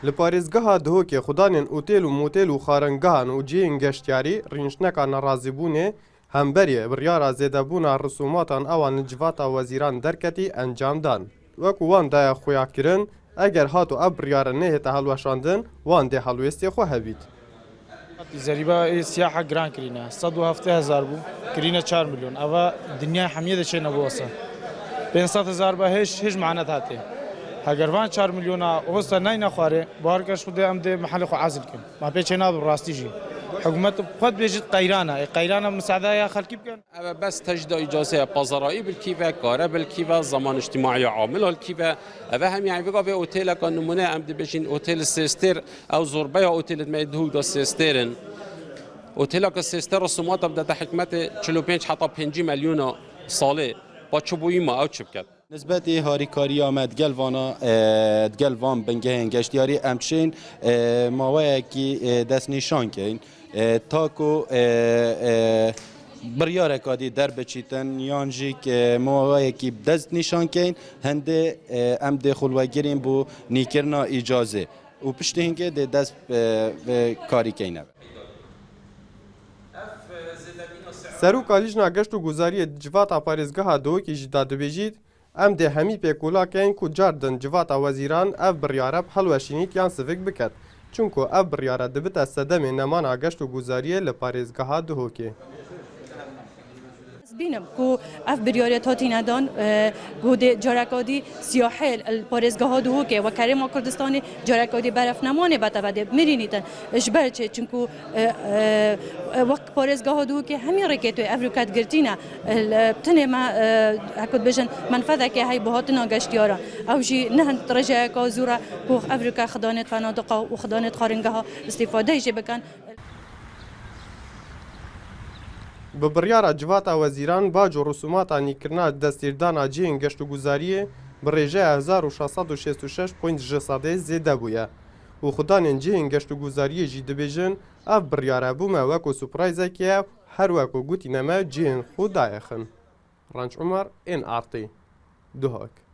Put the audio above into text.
Li parêzgeha Duhokê xudanên otêl û motêl û xarengehan û cihên geştyarî rînişneka nerazîbûnê hemberî biryara zêdebûna risûmatan ewan li civata wezîran derketî encam dan. Wekû wan daye xuyakirin, eger hat û ev biryare nehête helweşandin, wan dê helwestê xwe hevît. زریبا سیاحه گران کرینه 170,000 بو کرینه 4 میلیون اوا دنیا حمیه ده چه نبوسه 500,000 با هیچ معنات هاته اگر وان 4 میلیون اوستا نه نخواره بارکش خود ام ده محل خو عازل کن ما به چنا براستیجی حکومت خود بيجت قيرانه مساعده يا خلقي بكن بس تجد اجازه بازارایی بالکیفه کاره بالکیفه زمان اجتماعی عامل الکیفه و هم يعني بقى في اوتيل كان نمونه ام دي بشين اوتيل سيستر او زربه اوتيل ميدهو دو سيسترن اوتيل که سيستر رسومات بده حکمت 45 حتی 5 میلیون ساله با چوبوی ما او چبکت نسبت هاریکاری آمد گلوان بنگه گشتیاری امچین ماوه کی دست نشان کن تاکو بریاره کادی در بچیتن یانجی که ماوه کی دست نشان کن هنده ام ده خلوگیریم بو نیکرنا اجازه و پشت هنگه دست کاری کنه Serok alîjna geşt û guzariyê civata parêzgeha Duhokê jî dadibêjît, em dê hemî pêkolakên ku car din civata wezîran ev biryare helweşînît yan sivik biket. Çunku ev biryare dibite sedemê nemana geşt û guzariyê li parêzgeha Duhokê. بینم کو اف بریاریت هاتی ندان گود جارکادی سیاحل پارێزگاها دوهوکێ و کریم کردستانی جارکادی برف نمانه بتوده میرینیتن اجبر چه چونکو وقت پارێزگاها دوهوکێ همین رکتوی افریقات گرتینه تنه ما هکود بجن منفذه که هی بهاتنا گشتیارا او جی نه رجع کازورا کو افریقا خدانت فنادق و خدانت خارنگها استفاده جی بکن Bi biryara civata wezîran bac û risûmata nîkirina destîrdana cihên geşt û guzariyê bi rêjeya 1666.ji sedê zêde bûye û xudanên cihên geşt û guzariyê jî dibêjin ev biryare bûme wekû surprizekê ye her wekû gotîne me cihên xwe dayexin. Ranç Umer, ên Artê, Duhok.